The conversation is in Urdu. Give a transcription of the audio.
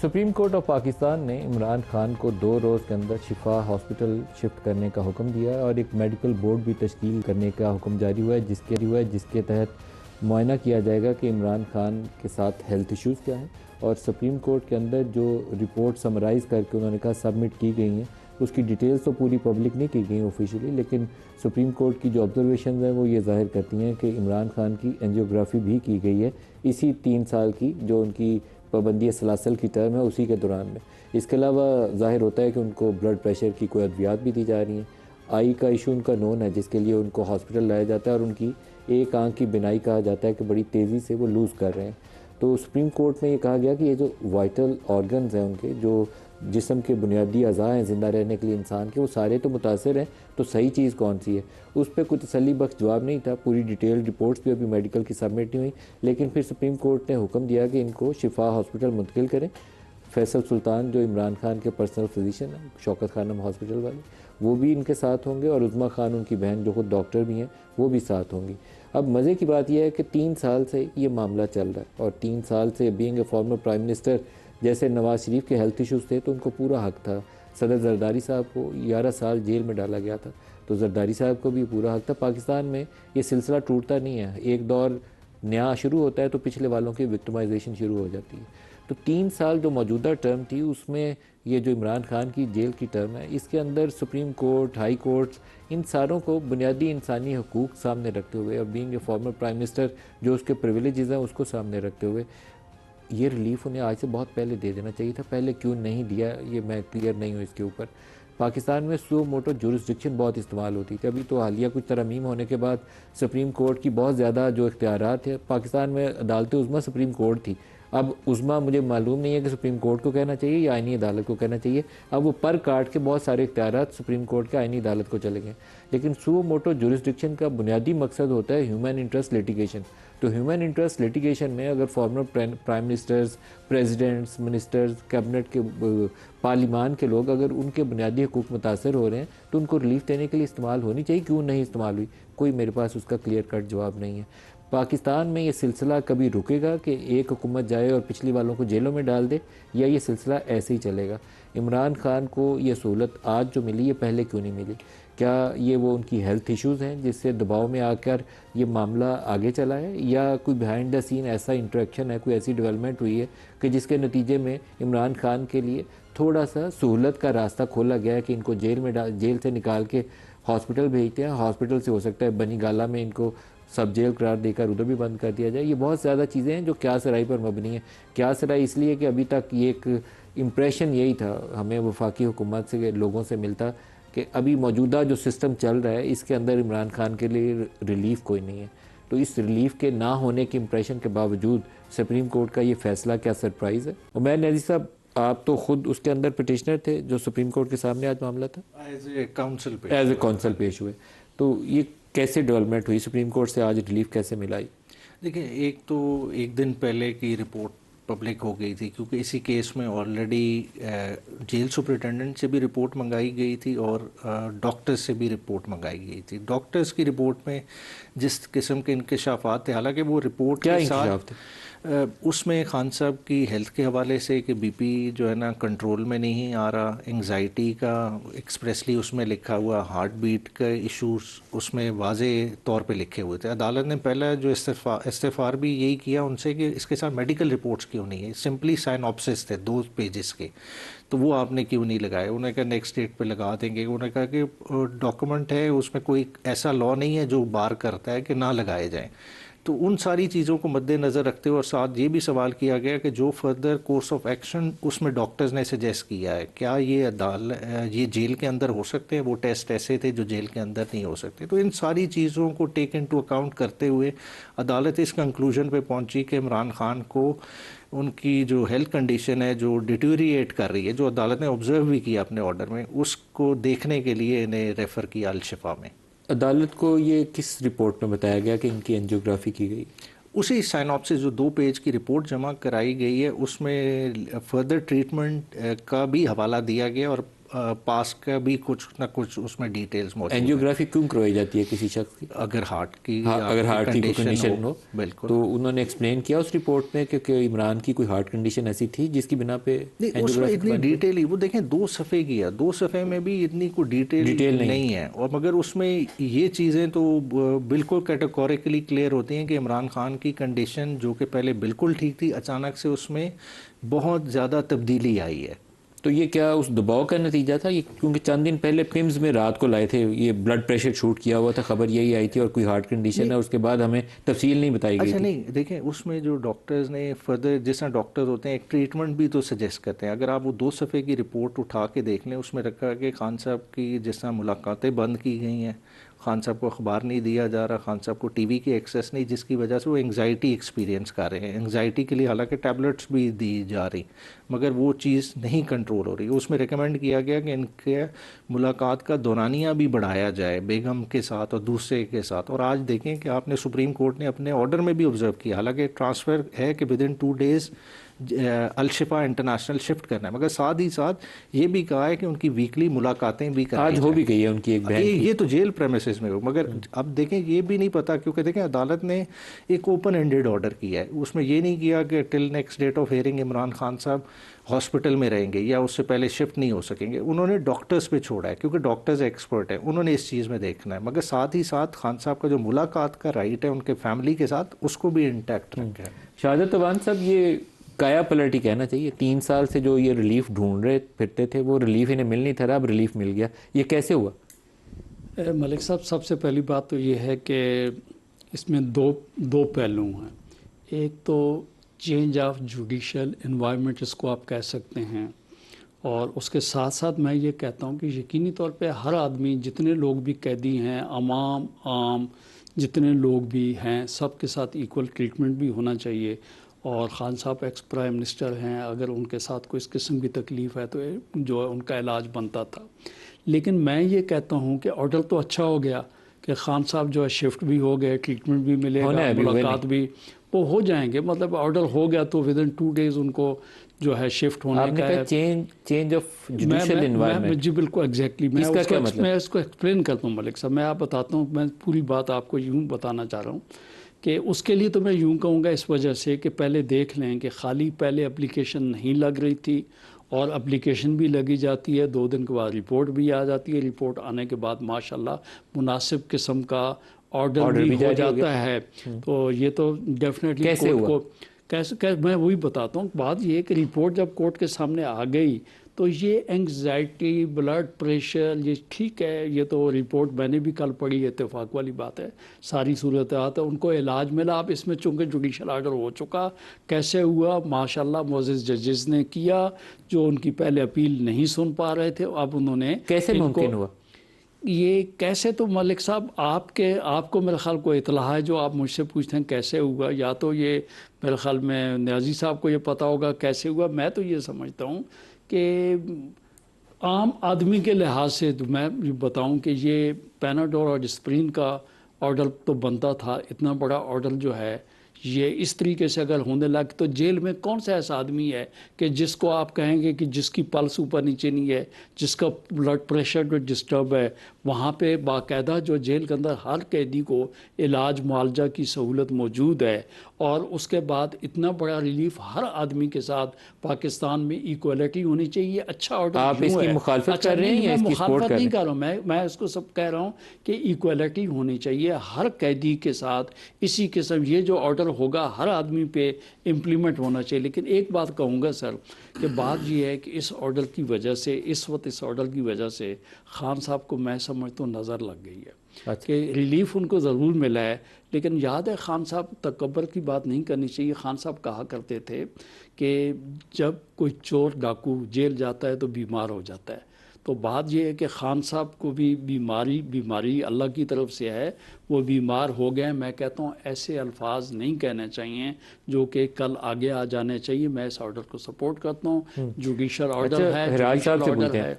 سپریم کورٹ آف پاکستان نے عمران خان کو 2 روز کے اندر شفا ہاسپٹل شفٹ کرنے کا حکم دیا ہے اور ایک میڈیکل بورڈ بھی تشکیل کرنے کا حکم جاری ہوا ہے جس کے تحت معائنہ کیا جائے گا کہ عمران خان کے ساتھ ہیلتھ ایشوز کیا ہیں، اور سپریم کورٹ کے اندر جو رپورٹ سمرائز کر کے انہوں نے کہا سبمٹ کی گئی ہیں، اس کی ڈیٹیلز تو پوری پبلک نہیں کی گئی آفیشیلی، لیکن سپریم کورٹ کی جو آبزرویشنز ہیں وہ یہ ظاہر کرتی ہیں کہ عمران خان کی اینجیوگرافی بھی کی گئی ہے اسی 3 سال کی جو ان کی پابندی سلاسل کی ٹرم ہے اسی کے دوران میں۔ اس کے علاوہ ظاہر ہوتا ہے کہ ان کو بلڈ پریشر کی کوئی ادویات بھی دی جا رہی ہیں، آئی کا ایشو ان کا نون ہے جس کے لیے ان کو ہاسپٹل لایا جاتا ہے، اور ان کی ایک آنکھ کی بینائی کہا جاتا ہے کہ بڑی تیزی سے وہ لوز کر رہے ہیں۔ تو سپریم کورٹ میں یہ کہا گیا کہ یہ جو وائٹل آرگنز ہیں ان کے، جو جسم کے بنیادی اعضاء ہیں زندہ رہنے کے لیے انسان کے، وہ سارے تو متاثر ہیں، تو صحیح چیز کون سی ہے؟ اس پہ کوئی تسلی بخش جواب نہیں تھا، پوری ڈیٹیل رپورٹس بھی ابھی میڈیکل کی سبمٹ نہیں ہوئی، لیکن پھر سپریم کورٹ نے حکم دیا کہ ان کو شفا ہاسپٹل منتقل کریں۔ فیصل سلطان جو عمران خان کے پرسنل فزیشین ہیں، شوکت خانم ہاسپٹل والے، وہ بھی ان کے ساتھ ہوں گے، اور عظمیٰ خان ان کی بہن جو خود ڈاکٹر بھی ہیں وہ بھی ساتھ ہوں گی۔ اب مزے کی بات یہ ہے کہ 3 سال سے یہ معاملہ چل رہا ہے، اور 3 سال سے being a former prime minister جیسے نواز شریف کے ہیلتھ ایشوز تھے تو ان کو پورا حق تھا۔ صدر زرداری صاحب کو 11 سال جیل میں ڈالا گیا تھا، تو زرداری صاحب کو بھی پورا حق تھا۔ پاکستان میں یہ سلسلہ ٹوٹتا نہیں ہے، ایک دور نیا شروع ہوتا ہے تو پچھلے والوں کی وکٹمائزیشن شروع ہو جاتی ہے۔ تو 3 سال جو موجودہ ٹرم تھی اس میں یہ جو عمران خان کی جیل کی ٹرم ہے، اس کے اندر سپریم کورٹ، ہائی کورٹس، ان ساروں کو بنیادی انسانی حقوق سامنے رکھتے ہوئے، اور being a former prime minister جو اس کے پریویلیجز ہیں اس کو سامنے رکھتے ہوئے، یہ ریلیف انہیں آج سے بہت پہلے دے دینا چاہیے تھا۔ پہلے کیوں نہیں دیا یہ میں کلیئر نہیں ہوں اس کے اوپر۔ پاکستان میں سو موٹو جورسڈکشن بہت استعمال ہوتی تھی، ابھی تو حالیہ کچھ ترامیم ہونے کے بعد سپریم کورٹ کی بہت زیادہ جو اختیارات ہیں، پاکستان میں عدالت عظمیٰ سپریم کورٹ تھی، اب عظمیٰ مجھے معلوم نہیں ہے کہ سپریم کورٹ کو کہنا چاہیے یا آئینی عدالت کو کہنا چاہیے، اب وہ پر کاٹ کے بہت سارے اختیارات سپریم کورٹ کے آئینی عدالت کو چلے گئے۔ لیکن سو موٹو جورسڈکشن کا بنیادی مقصد ہوتا ہے ہیومن انٹرسٹ لیٹیگیشن۔ تو ہیومن انٹرسٹ لیٹیگیشن میں اگر former prime ministers, presidents, ministers, cabinet کے پارلیمان کے لوگ اگر ان کے بنیادی حقوق متاثر ہو رہے ہیں تو ان کو ریلیف دینے کے لیے استعمال ہونی چاہیے، کیوں نہیں استعمال ہوئی؟ کوئی میرے پاس اس کا کلیئر کٹ جواب نہیں ہے۔ پاکستان میں یہ سلسلہ کبھی رکے گا کہ ایک حکومت جائے اور پچھلی والوں کو جیلوں میں ڈال دے، یا یہ سلسلہ ایسے ہی چلے گا؟ عمران خان کو یہ سہولت آج جو ملی ہے پہلے کیوں نہیں ملی؟ کیا یہ وہ ان کی ہیلتھ ایشوز ہیں جس سے دباؤ میں آ کر یہ معاملہ آگے چلا ہے، یا کوئی بیہائنڈ دا سین ایسا انٹریکشن ہے، کوئی ایسی ڈیولپمنٹ ہوئی ہے کہ جس کے نتیجے میں عمران خان کے لیے تھوڑا سا سہولت کا راستہ کھولا گیا ہے کہ ان کو جیل سے نکال کے ہاسپٹل بھیجتے ہیں، ہاسپٹل سے ہو سکتا ہے بنی گالہ میں ان کو سب جیل قرار دے کر ادھر بھی بند کر دیا جائے۔ یہ بہت زیادہ چیزیں ہیں جو قیاس رائے پر مبنی ہیں۔ قیاس رائے اس لیے کہ ابھی تک یہ ایک امپریشن یہی تھا ہمیں وفاقی حکومت سے، لوگوں سے ملتا، کہ ابھی موجودہ جو سسٹم چل رہا ہے اس کے اندر عمران خان کے لیے ریلیف کوئی نہیں ہے۔ تو اس ریلیف کے نہ ہونے کی امپریشن کے باوجود سپریم کورٹ کا یہ فیصلہ کیا سرپرائز ہے؟ عمیر نیازی صاحب، آپ تو خود اس کے اندر پٹیشنر تھے جو سپریم کورٹ کے سامنے آج معاملہ تھا، ایز اے کونسل پیش ہوئے، تو یہ کیسے ڈیولپمنٹ ہوئی؟ سپریم کورٹ سے آج ریلیف کیسے ملائی؟ دیکھیں، ایک دن پہلے کی رپورٹ پبلک ہو گئی تھی، کیونکہ اسی کیس میں آلریڈی جیل سپرنٹینڈنٹ سے بھی رپورٹ منگائی گئی تھی اور ڈاکٹرز سے بھی رپورٹ منگائی گئی تھی۔ ڈاکٹرز کی رپورٹ میں جس قسم کے انکشافات تھے، حالانکہ وہ رپورٹ کیا کے ساتھ انکشاف تھے؟ اس میں خان صاحب کی ہیلتھ کے حوالے سے کہ بی پی جو ہے نا کنٹرول میں نہیں آ رہا، انگزائٹی کا ایکسپریسلی اس میں لکھا ہوا، ہارٹ بیٹ کا ایشوز اس میں واضح طور پہ لکھے ہوئے تھے۔ عدالت نے پہلا جو استفسار بھی یہی کیا ان سے کہ اس کے ساتھ میڈیکل رپورٹس کیوں نہیں ہے، سمپلی سائنوپسس تھے 2 پیجز کے، تو وہ آپ نے کیوں نہیں لگائے؟ انہوں نے کہا نیکسٹ ڈیٹ پہ لگا دیں گے۔ انہوں نے کہا کہ ڈاکومنٹ ہے، اس میں کوئی ایسا لا نہیں ہے جو بار کرتا ہے کہ نہ لگائے جائیں۔ تو ان ساری چیزوں کو مد نظر رکھتے ہوئے، اور ساتھ یہ بھی سوال کیا گیا کہ جو فردر کورس آف ایکشن اس میں ڈاکٹرز نے سجیسٹ کیا ہے، کیا یہ جیل کے اندر ہو سکتے ہیں؟ وہ ٹیسٹ ایسے تھے جو جیل کے اندر نہیں ہو سکتے۔ تو ان ساری چیزوں کو ٹیک انٹو اکاؤنٹ کرتے ہوئے عدالت اس کنکلوژن پہ پہنچی کہ عمران خان کو ان کی جو ہیلتھ کنڈیشن ہے جو ڈیٹیوریٹ کر رہی ہے، جو عدالت نے آبزرو بھی کیا اپنے آرڈر میں، اس کو دیکھنے کے لیے انہیں ریفر کیا الشفا میں۔ عدالت کو یہ کس رپورٹ میں بتایا گیا کہ ان کی اینجیوگرافی کی گئی؟ اسی سائنوپسس جو 2 پیج کی رپورٹ جمع کرائی گئی ہے اس میں فردر ٹریٹمنٹ کا بھی حوالہ دیا گیا، اور پاس کا بھی کچھ نہ کچھ اس میں ڈیٹیلز موجود ہیں. اینجیوگرافی کیوں کروائی جاتی ہے کسی شخص کی؟ اگر ہارٹ کی کوئی کنڈیشن ہو. بالکل. تو انہوں نے ایکسپلین کیا اس رپورٹ میں کہ عمران کی کوئی ہارٹ کنڈیشن ایسی تھی جس کی بنا پہ اس میں اتنی ڈیٹیل ہی وہ دیکھیں 2 صفحے کی ہے, 2 صفحے میں بھی اتنی کوئی ڈیٹیل نہیں ہے. اور مگر اس میں یہ چیزیں تو بالکل کیٹیگوریکلی کلیئر ہوتی ہیں کہ عمران خان کی کنڈیشن جو کہ پہلے بالکل ٹھیک تھی, اچانک سے اس میں بہت زیادہ تبدیلی آئی ہے. تو یہ کیا اس دباؤ کا نتیجہ تھا؟ یہ کیونکہ چند دن پہلے پمز میں رات کو لائے تھے, یہ بلڈ پریشر شوٹ کیا ہوا تھا, خبر یہی آئی تھی, اور کوئی ہارٹ کنڈیشن ہے, اس کے بعد ہمیں تفصیل نہیں بتائی گئی. اچھا نہیں, دیکھیں اس میں جو ڈاکٹرز نے فردر, جس طرح ڈاکٹرز ہوتے ہیں ایک ٹریٹمنٹ بھی تو سجیسٹ کرتے ہیں. اگر آپ وہ 2 صفحے کی رپورٹ اٹھا کے دیکھ لیں, اس میں رکھا کہ خان صاحب کی جس طرح ملاقاتیں بند کی گئی ہیں, خان صاحب کو اخبار نہیں دیا جا رہا, خان صاحب کو ٹی وی کی ایکسیس نہیں, جس کی وجہ سے وہ انگزائٹی ایکسپیرینس کر رہے ہیں. انگزائٹی کے لیے حالانکہ ٹیبلٹس بھی دی جا رہی, مگر وہ چیز نہیں کنٹرول ہو رہی. اس میں ریکمینڈ کیا گیا کہ ان کے ملاقات کا دورانیہ بھی بڑھایا جائے بیگم کے ساتھ اور دوسرے کے ساتھ. اور آج دیکھیں کہ آپ نے سپریم کورٹ نے اپنے آرڈر میں بھی آبزرو کیا, حالانکہ ٹرانسفر ہے کہ within 2 days Al-Shifa international shift کرنا ہے, مگر ساتھ ہی ساتھ یہ بھی کہا ہے کہ ان کی ویکلی ملاقاتیں بھی کریں. آج ہو بھی گئی ہے ان کی ایک بہن, یہ تو جیل پریمیسز میں ہو. مگر اب دیکھیں یہ بھی نہیں پتا, کیونکہ دیکھیں عدالت نے ایک اوپن اینڈیڈ آرڈر کیا ہے, اس میں یہ نہیں کیا کہ till next date of hearing Imran Khan صاحب ہاسپٹل میں رہیں گے یا اس سے پہلے شفٹ نہیں ہو سکیں گے. انہوں نے ڈاکٹرز پہ چھوڑا ہے کیونکہ ڈاکٹرز ایکسپرٹ ہیں, انہوں نے اس چیز میں دیکھنا ہے. مگر ساتھ ہی ساتھ خان صاحب کا جو ملاقات کا رائٹ ہے ان کے فیملی کے ساتھ, اس کو بھی انٹیکٹ رکھا ہے. شہادت عوان صاحب, یہ کایا پلٹ ہی کہنا چاہیے. 3 سال سے جو یہ ریلیف ڈھونڈ رہے پھرتے تھے, وہ ریلیف انہیں مل نہیں تھا رہا, اب ریلیف مل گیا. یہ کیسے ہوا؟ ملک صاحب, سب سے پہلی بات تو یہ ہے کہ اس میں دو پہلو ہیں. ایک تو چینج آف جوڈیشل انوائرمنٹ اس کو آپ کہہ سکتے ہیں, اور اس کے ساتھ ساتھ میں یہ کہتا ہوں کہ یقینی طور پہ ہر آدمی, جتنے لوگ بھی قیدی ہیں, عام جتنے لوگ بھی ہیں, سب کے ساتھ ایکول ٹریٹمنٹ بھی ہونا چاہیے. اور خان صاحب ایکس پرائم منسٹر ہیں, اگر ان کے ساتھ کوئی اس قسم کی تکلیف ہے تو جو ہے ان کا علاج بنتا تھا. لیکن میں یہ کہتا ہوں کہ آرڈر تو اچھا ہو گیا کہ خان صاحب جو ہے شفٹ بھی ہو گئے, ٹریٹمنٹ بھی ملے گا, ملاقات بھی وہ ہو جائیں گے. مطلب آرڈر ہو گیا تو ود ان 2 days ان کو جو ہے شفٹ ہونے کا ہے. چینج آف جوڈیشل انوائرمنٹ, جی بالکل ایگزیکٹلی. میں اس کو ایکسپلین کرتا ہوں ملک صاحب, میں آپ بتاتا ہوں. میں پوری بات آپ کو یوں بتانا چاہ رہا ہوں کہ اس کے لیے تو میں یوں کہوں گا اس وجہ سے کہ پہلے دیکھ لیں کہ خالی پہلے اپلیکیشن نہیں لگ رہی تھی, اور اپلیکیشن بھی لگی جاتی ہے, 2 دن کے بعد رپورٹ بھی آ جاتی ہے, رپورٹ آنے کے بعد ماشاءاللہ مناسب قسم کا آرڈر بھی ہو جاتا ہے. تو یہ تو ڈیفینیٹلی کیسے ہوا؟ کیسے میں وہی بتاتا ہوں. بات یہ کہ رپورٹ جب کورٹ کے سامنے آ گئی تو یہ انگزائٹی, بلڈ پریشر, یہ ٹھیک ہے, یہ تو رپورٹ میں نے بھی کل پڑھی, اتفاق والی بات ہے, ساری صورتحال ہے, ان کو علاج ملا. اب اس میں چونکہ جوڈیشل آرڈر ہو چکا, کیسے ہوا؟ ماشاءاللہ معزز ججز نے کیا جو ان کی پہلے اپیل نہیں سن پا رہے تھے, اب انہوں نے. کیسے ممکن ہوا یہ؟ کیسے تو ملک صاحب آپ کو میرے خیال کو اطلاع ہے جو آپ مجھ سے پوچھتے ہیں کیسے ہوا, یا تو یہ میرے خیال میں نیازی صاحب کو یہ پتہ ہوگا کیسے ہوا. میں تو یہ سمجھتا ہوں کہ عام آدمی کے لحاظ سے تو میں بتاؤں کہ یہ پیناڈور اور ڈسپرین کا آرڈر تو بنتا تھا. اتنا بڑا آرڈر جو ہے یہ اس طریقے سے اگر ہونے لگ, تو جیل میں کون سا ایسا آدمی ہے کہ جس کو آپ کہیں گے کہ جس کی پلس اوپر نیچے نہیں ہے, جس کا بلڈ پریشر جو ڈسٹرب ہے, وہاں پہ باقاعدہ جو جیل کے اندر ہر قیدی کو علاج معالجہ کی سہولت موجود ہے. اور اس کے بعد اتنا بڑا ریلیف ہر آدمی کے ساتھ پاکستان میں ایکولیٹی ہونی چاہیے. اچھا آرڈر آپ اس کی مخالفت کر رہے ہیں یا اس کی سپورٹ کر رہے ہیں؟ نہیں کر رہا ہوں میں اس کو سب کہہ رہا ہوں کہ ایکولیٹی ہونی چاہیے ہر قیدی کے ساتھ. اسی قسم یہ جو آرڈر ہوگا ہر آدمی پہ امپلیمنٹ ہونا چاہیے. لیکن ایک بات کہوں گا سر کہ بات یہ ہے کہ اس آرڈر کی وجہ سے, اس وقت اس آرڈر کی وجہ سے خان صاحب کو میں سمجھتا ہوں نظر لگ گئی ہے کہ ریلیف ان کو ضرور ملا ہے. لیکن یاد ہے خان صاحب تکبر کی بات نہیں کرنی چاہیے. خان صاحب کہا کرتے تھے کہ جب کوئی چور ڈاکو جیل جاتا ہے تو بیمار ہو جاتا ہے. تو بات یہ ہے کہ خان صاحب کو بھی بیماری اللہ کی طرف سے ہے, وہ بیمار ہو گئے. میں کہتا ہوں ایسے الفاظ نہیں کہنے چاہیے جو کہ کل آگے آ جانے چاہیے. میں اس آرڈر کو سپورٹ کرتا ہوں. جوڈیشل آرڈر ہے, ہراج صاحب سے پوچھتے ہیں,